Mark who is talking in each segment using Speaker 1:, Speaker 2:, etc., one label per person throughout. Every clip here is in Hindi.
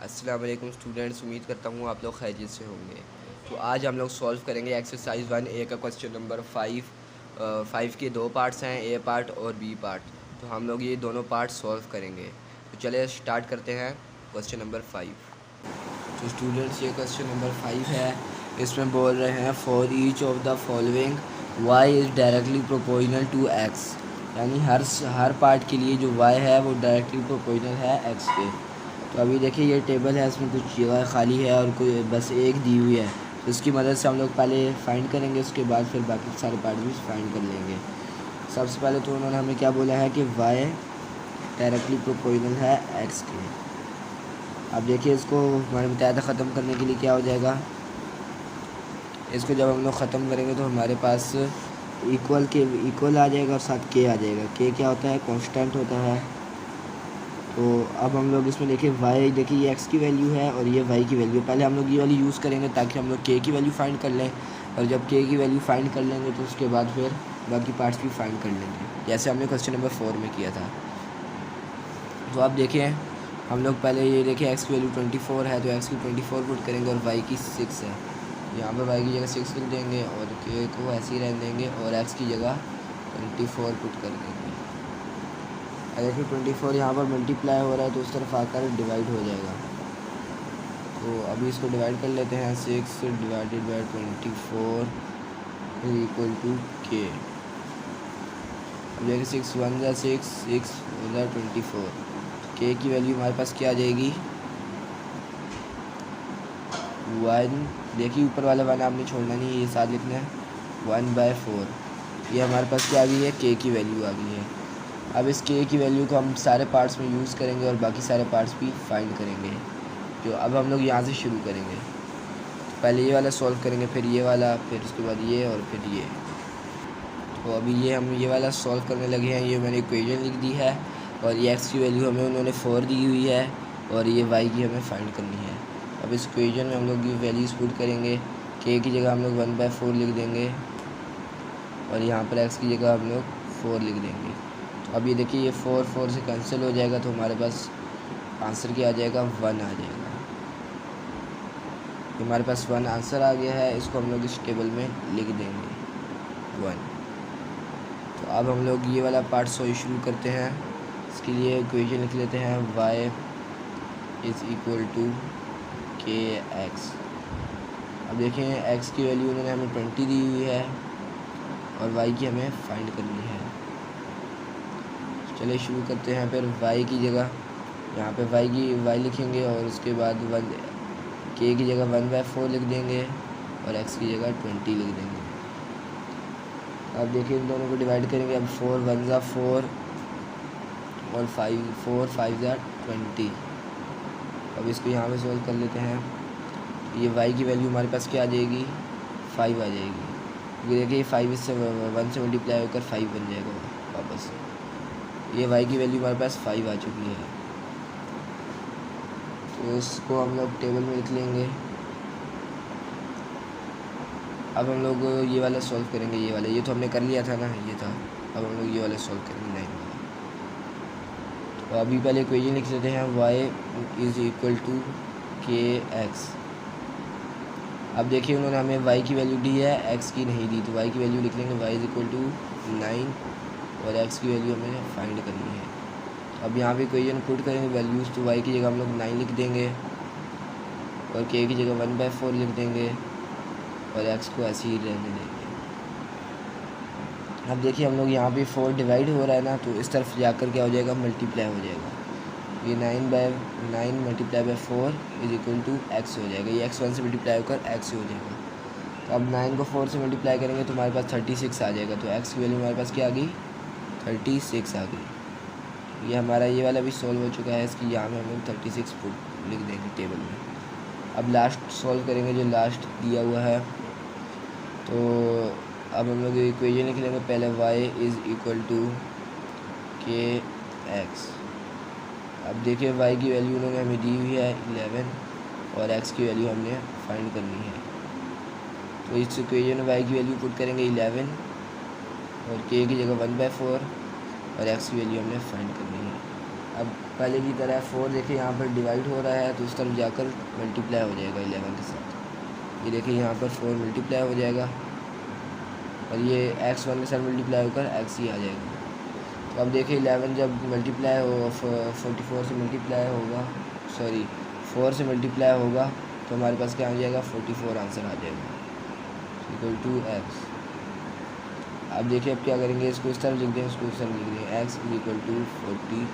Speaker 1: अस्सलाम वालेकुम स्टूडेंट्स, उम्मीद करता हूँ आप लोग खैरियत से होंगे। तो आज हम लोग सॉल्व करेंगे एक्सरसाइज 1A का क्वेश्चन नंबर 5। 5 के दो पार्ट्स हैं, ए पार्ट और बी पार्ट। तो हम लोग ये दोनों पार्ट सॉल्व करेंगे। तो चलिए स्टार्ट करते हैं क्वेश्चन नंबर 5। तो स्टूडेंट्स, ये क्वेश्चन नंबर 5 है। इसमें बोल रहे हैं for each of the following y is directly proportional to x. यानी हर पार्ट के लिए जो वाई है वो डायरेक्टली प्रोपोर्शनल है एक्स के। तो अभी देखिए ये टेबल है, इसमें कुछ जगह खाली है और कोई बस एक दी हुई है। तो इसकी मदद से हम लोग पहले फाइंड करेंगे, उसके बाद फिर बाकी सारे पार्ट भी फाइंड कर लेंगे। सबसे पहले तो उन्होंने हमें क्या बोला है कि वाई डायरेक्टली प्रोपोर्शनल है एक्स के। अब देखिए इसको हमारे मुताबिक ख़त्म करने के लिए क्या हो जाएगा। इसको जब हम लोग ख़त्म करेंगे तो हमारे पास इक्वल आ जाएगा और साथ के आ जाएगा। के क्या होता है? कांस्टेंट होता है। तो अब हम लोग इसमें देखिए वाई, देखिए ये एक्स की वैल्यू है और ये वाई की वैल्यू। पहले हम लोग ये वाली यूज़ करेंगे ताकि हम लोग के की वैल्यू फाइंड कर लें, और जब के की वैल्यू फाइंड कर लेंगे तो उसके बाद फिर बाकी पार्ट्स भी फाइंड कर लेंगे, जैसे हमने क्वेश्चन नंबर 4 में किया था। तो आप देखिए हम लोग पहले ये देखिए एक्स की वैल्यू 24 है, तो एक्स की 24 पुट करेंगे और वाई की 6 है। यहाँ पर वाई की जगह 6 लिख देंगे और के को ऐसे ही रहने देंगे और एक्स की जगह 24 पुट कर देंगे। अगर फिर 24 यहाँ पर मल्टीप्लाई हो रहा है तो उस तरफ आकर डिवाइड हो जाएगा। तो अभी इसको डिवाइड कर लेते हैं। 6 divided by 24 is equal to k. अब देखिए 6 1 जा 6, 6 जा 24। के की वैल्यू हमारे पास क्या आ जाएगी? 1। देखिए ऊपर वाला 1 आपने छोड़ना नहीं है, ये साथ लिखना है। 1/4 ये हमारे पास क्या आ गई है? के की वैल्यू आ गई है। अब इस के की वैल्यू को हम सारे पार्ट्स में यूज़ करेंगे और बाकी सारे पार्ट्स भी फाइंड करेंगे। जो अब हम लोग यहाँ से शुरू करेंगे। तो पहले ये वाला सॉल्व करेंगे, फिर ये वाला, फिर उसके बाद ये और फिर ये। तो अभी हम ये वाला सॉल्व करने लगे हैं। ये मैंने इक्वेशन लिख दी है और ये एक्स की वैल्यू हमें उन्होंने 4 दी हुई है और ये वाई की हमें फाइंड करनी है। अब इस इक्वेशन में हम लोग ये वैल्यूज़ पुट करेंगे। के की जगह हम लोग 1/4 लिख देंगे और यहाँ पर एक्स की जगह हम लोग 4 लिख देंगे। तो अब ये देखिए ये 4 से कैंसिल हो जाएगा, तो हमारे पास आंसर क्या आ जाएगा? 1 आ जाएगा। हमारे पास 1 आंसर आ गया है, इसको हम लोग इस टेबल में लिख देंगे 1। तो अब हम लोग ये वाला पार्ट शुरू करते हैं। इसके लिए इक्वेशन लिख लेते हैं y is equal to k x. अब देखें x की वैल्यू उन्होंने हमें 20 दी हुई है और y की हमें फाइंड करनी है। चलिए शुरू करते हैं। फिर y की जगह यहाँ पे y लिखेंगे और उसके बाद के की जगह 1/4 लिख देंगे और x की जगह 20 लिख देंगे। अब देखिए इन दोनों को डिवाइड करेंगे। अब 4 1 ज़ा 4 और 4 5 ज़ा 20। अब इसको यहाँ पे सॉल्व कर लेते हैं। ये y की वैल्यू हमारे पास क्या आ जाएगी? 5 आ जाएगी, क्योंकि देखिए 5 इससे 1 से मल्टीप्लाई होकर 5 बन जाएगा वापस। ये y की वैल्यू हमारे पास 5 आ चुकी है, तो इसको हम लोग टेबल में लिख लेंगे। अब हम लोग ये वाला सॉल्व करेंगे। ये तो हमने कर लिया था ना, ये था। अब हम लोग ये वाला सॉल्व करेंगे 9 वाला। तो अभी पहले इक्वेशन लिख लेते हैं y is equal to k x. अब देखिए उन्होंने हमें y की वैल्यू दी है, x की नहीं दी, तो y की वैल्यू लिख लेंगे। y इज़ इक्वल टू 9 और x की वैल्यू हमें फाइंड करनी है। अब यहाँ पे इक्वेशन पुट करेंगे वैल्यूज़, तो y की जगह हम लोग 9 लिख देंगे और k की जगह 1/4 लिख देंगे और x को ऐसे ही रहने देंगे। अब देखिए हम लोग यहाँ पे 4 डिवाइड हो रहा है ना, तो इस तरफ जाकर क्या हो जाएगा? मल्टीप्लाई हो जाएगा। ये 9 multiply by 4 is equal to x हो जाएगा। ये x1 से मल्टीप्लाई होकर x हो जाएगा। तो अब 9 को 4 से मल्टीप्लाई करेंगे तो हमारे पास 36 आ जाएगा। तो x की वैल्यू हमारे पास क्या आ गई? 36 आ गई। ये हमारा ये वाला भी सॉल्व हो चुका है। इसकी यहाँ में हम लोग 36 पुट लिख देंगे टेबल में। अब लास्ट सॉल्व करेंगे, जो लास्ट दिया हुआ है। तो अब हम लोग इक्वेशन लिख लेंगे। पहले y is equal to k x. अब देखिए y की वैल्यू उन्होंने हमें दी हुई है 11 और x की वैल्यू हमने फाइंड करनी है। तो इस इक्वेशन में y की वैल्यू पुट करेंगे 11 और k की जगह 1/4 और x की वैल्यू हमने फाइंड करनी है। अब पहले की तरह 4 देखिए यहाँ पर डिवाइड हो रहा है तो उस तरफ जाकर मल्टीप्लाई हो जाएगा 11 के साथ। ये देखिए यहाँ पर 4 मल्टीप्लाई हो जाएगा और ये x1 के साथ मल्टीप्लाई होकर x ही आ जाएगा। तो अब देखिए 11 जब मल्टीप्लाई हो 44 से मल्टीप्लाई होगा, सॉरी 4 से मल्टीप्लाई होगा तो हमारे पास क्या आ जाएगा 44 आंसर आ जाएगा इक्वल टू x। अब देखिए अब क्या करेंगे, इसको इस तरफ लिख दें, इसको इस तरफ लिख दें, x इज इक्वल टू 44।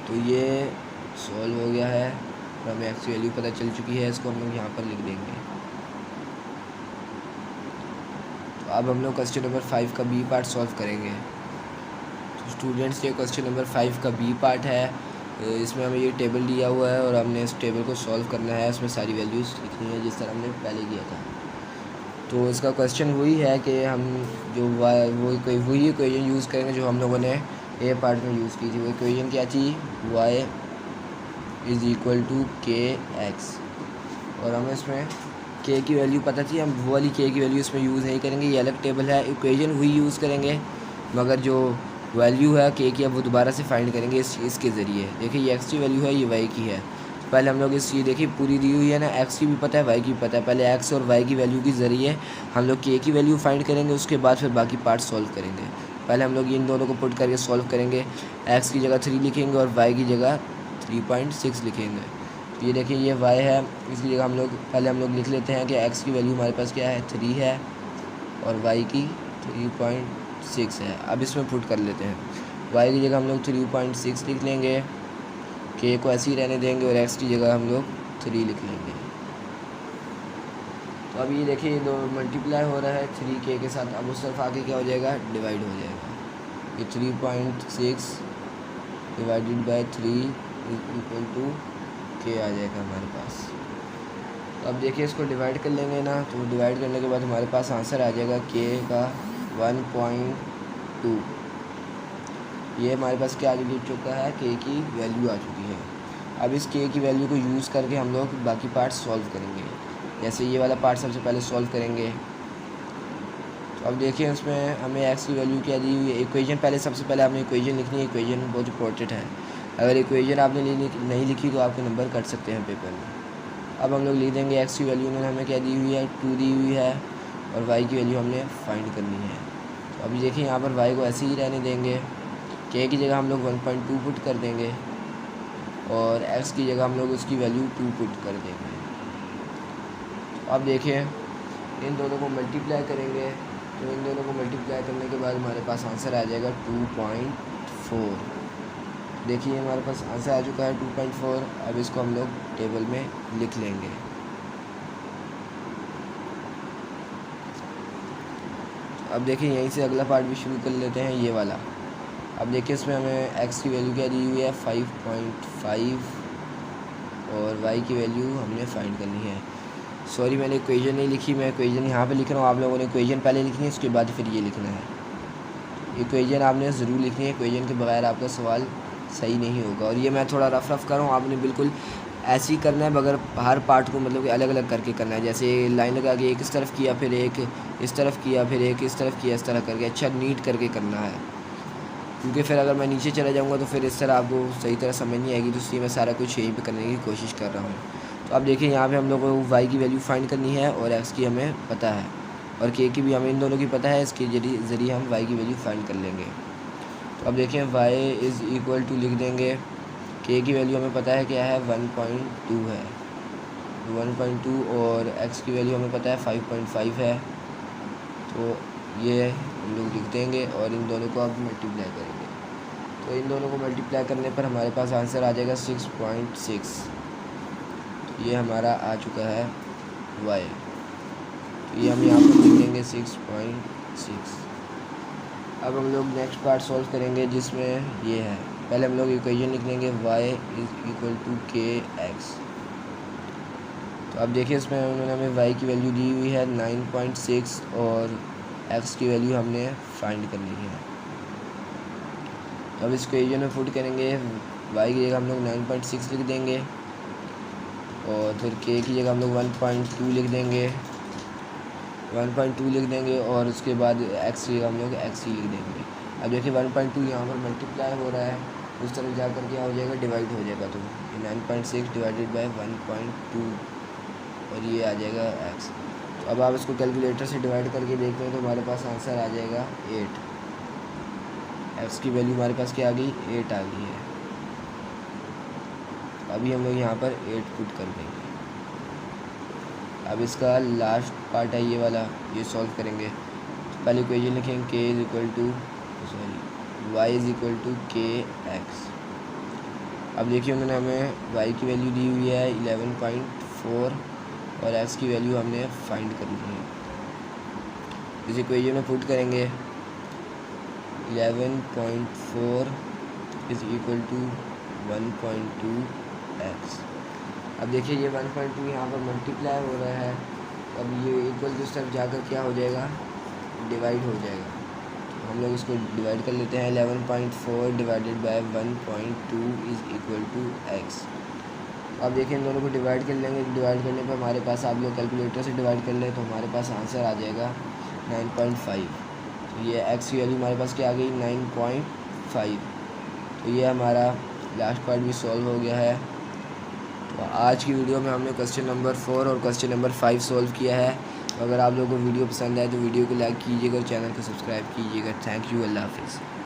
Speaker 1: तो ये सॉल्व हो गया है और हमें x की वैल्यू पता चल चुकी है, इसको हम लोग यहाँ पर लिख देंगे। तो अब हम लोग क्वेश्चन नंबर 5 का बी पार्ट सॉल्व करेंगे। तो स्टूडेंट्स ये क्वेश्चन नंबर 5 का बी पार्ट है, इसमें हमें ये टेबल दिया हुआ है और हमने इस टेबल को सॉल्व करना है, इसमें सारी वैल्यूज़ लिखनी है जिस तरह हमने पहले किया था। तो इसका क्वेश्चन वही है कि हम जो वही इक्वेशन यूज़ करेंगे जो हम लोगों ने ए पार्ट में यूज़ की थी। वो इक्वेशन क्या थी, y is equal to k x, और हमें इसमें k की वैल्यू पता थी, हम वो वाली k की वैल्यू इसमें यूज़ नहीं करेंगे, ये अलग टेबल है। इक्वेशन वही यूज़ करेंगे मगर जो वैल्यू है k की अब वो दोबारा से फाइंड करेंगे इसके ज़रिए। देखिए ये x की वैल्यू है, ये y की है। पहले हम लोग ये देखिए पूरी दी हुई है ना, x की भी पता है y की भी पता है। पहले x और y की वैल्यू के ज़रिए हम लोग k की वैल्यू फाइंड करेंगे, उसके बाद फिर बाकी पार्ट सॉल्व करेंगे। पहले हम लोग इन दोनों को पुट करके सॉल्व करेंगे, x की जगह 3 लिखेंगे और y की जगह 3.6 लिखेंगे। तो ये देखिए ये y है, इसकी जगह हम लोग पहले हम लोग लिख लेते हैं कि x की वैल्यू हमारे पास क्या है 3 है और y की 3.6 है। अब इसमें पुट कर लेते हैं, y की जगह हम लोग 3.6 लिख लेंगे, k को ऐसे ही रहने देंगे और x की जगह हम लोग 3 लिख लेंगे। तो अब ये देखिए ये दो मल्टीप्लाई हो रहा है 3k के साथ, अब उस तरफ आके क्या हो जाएगा डिवाइड हो जाएगा। ये 3.6 divided by 3 equal to k आ जाएगा हमारे पास। तो अब देखिए इसको डिवाइड कर लेंगे ना, तो डिवाइड करने के बाद हमारे पास आंसर आ जाएगा k का 1.2। ये हमारे पास क्या आ चुका है, k की वैल्यू आ चुकी है। अब इस k की वैल्यू को यूज़ करके हम लोग बाकी पार्ट सॉल्व करेंगे। जैसे ये वाला पार्ट सबसे पहले सॉल्व करेंगे। तो अब देखिए इसमें हमें x की वैल्यू क्या दी हुई है, इक्वेशन पहले सबसे पहले आपने इक्वेशन लिखनी है, इक्वेशन बहुत इंपॉर्टेंट है। अगर इक्वेशन आपने नहीं लिखी तो आपके नंबर कट सकते हैं पेपर में। अब हम लोग लिख देंगे x की वैल्यू उन्होंने हमें क्या दी हुई है 2 दी हुई है और y की वैल्यू हमने फाइंड करनी है। तो अभी देखिए यहाँ पर y को ऐसे ही रहने देंगे, k की जगह हम लोग 1.2 पुट कर देंगे और x की जगह हम लोग उसकी वैल्यू 2 पुट कर देंगे। तो अब देखिए इन दोनों को मल्टीप्लाई करेंगे, तो इन दोनों को मल्टीप्लाई करने के बाद हमारे पास आंसर आ जाएगा 2.4। देखिए हमारे पास आंसर आ चुका है 2.4। अब इसको हम लोग टेबल में लिख लेंगे। अब देखिए यहीं से अगला पार्ट भी शुरू कर लेते हैं, ये वाला। अब देखिए इसमें हमें x की वैल्यू क्या दी हुई है 5.5 और y की वैल्यू हमने फाइंड करनी है। सॉरी मैंने इक्वेशन नहीं लिखी, मैं इक्वेशन यहाँ पे लिख रहा हूँ, आप लोगों ने इक्वेशन पहले लिखनी है, उसके बाद फिर ये लिखना है। इक्वेशन आपने ज़रूर लिखनी है, इक्वेशन के बगैर आपका सवाल सही नहीं होगा। और ये मैं थोड़ा रफ कर रहा हूँ, आपने बिल्कुल ऐसे ही करना है, मगर हर पार्ट को मतलब कि अलग अलग करके करना है। जैसे लाइन लगा के एक इस तरफ किया, फिर एक इस तरफ किया, फिर एक इस तरफ किया, इस तरह करके अच्छा नीट करके करना है। क्योंकि फिर अगर मैं नीचे चला जाऊँगा तो फिर इस तरह आपको सही तरह समझ नहीं आएगी, तो इसलिए मैं सारा कुछ यहीं पे करने की कोशिश कर रहा हूँ। तो अब देखिए यहाँ पे हम लोगों को y की वैल्यू फाइंड करनी है और x की हमें पता है और k की भी हमें इन दोनों की पता है, इसके ज़रिए हम y की वैल्यू फाइंड कर लेंगे। तो अब देखिए y इज़ इक्वल टू लिख देंगे, k की वैल्यू हमें पता है क्या है 1.2 है, 1.2 और x की वैल्यू हमें पता है 5.5 है। तो ये हम लोग लिख देंगे और इन दोनों को अब मल्टीप्लाई करेंगे। तो इन दोनों को मल्टीप्लाई करने पर हमारे पास आंसर आ जाएगा 6.6। तो ये हमारा आ चुका है y। तो ये हम यहाँ पर लिख देंगे 6.6। अब हम लोग नेक्स्ट पार्ट सॉल्व करेंगे जिसमें ये है, पहले हम लोग इक्वेशन लिख लेंगे y is equal to k x. तो अब देखिए इसमें उन्होंने हमें y की वैल्यू दी हुई है 9.6 और x की वैल्यू हमने फाइंड करनी है। तो अब इस इक्वेशन में पुट करेंगे, y की जगह हम लोग 9.6 लिख देंगे और फिर k की जगह हम लोग 1.2 लिख देंगे, 1.2 लिख देंगे और उसके बाद x की जगह हम लोग x ही लिख देंगे। अब देखिए 1.2 यहाँ पर मल्टीप्लाई हो रहा है, उस तरफ जा कर क्या हो जाएगा, डिवाइड हो जाएगा। तो 9.6 डिवाइडेड बाय 1.2 और ये आ जाएगा x। तो अब आप इसको कैलकुलेटर से डिवाइड करके देखते हैं तो हमारे पास आंसर आ जाएगा 8। x की वैल्यू हमारे पास क्या आ गई, 8 आ गई है। अभी हम लोग यहाँ पर 8 पुट कर देंगे। अब इसका लास्ट पार्ट है ये वाला, ये सॉल्व करेंगे। तो पहले इक्वेशन लिखेंगे k is equal to y is equal to k x. अब देखिए उन्होंने हमें y की वैल्यू दी हुई है 11.4 और x की वैल्यू हमने फाइंड करनी है। इस इक्वेशन में पुट करेंगे 11.4 इज इक्वल टू 1.2 x। अब देखिए ये 1.2 यहाँ पर मल्टीप्लाई हो रहा है, अब ये इक्वल टू तरफ जाकर क्या हो जाएगा, डिवाइड हो जाएगा। तो हम लोग इसको डिवाइड कर लेते हैं। 11.4 divided by 1.2 is equal to x। अब देखिए इन दोनों को डिवाइड कर लेंगे। डिवाइड करने पर हमारे पास, आप लोग कैलकुलेटर से डिवाइड कर लें तो हमारे पास आंसर आ जाएगा 9.5। तो ये x की वैल्यू हमारे पास क्या आ गई, 9.5। तो ये हमारा लास्ट पार्ट भी सॉल्व हो गया है। तो आज की वीडियो में हमने क्वेश्चन नंबर 4 और क्वेश्चन नंबर 5 सॉल्व किया है। अगर आप लोगों को वीडियो पसंद आए तो वीडियो को लाइक कीजिएगा और चैनल को सब्सक्राइब कीजिएगा। थैंक यू, अल्लाह हाफिज़।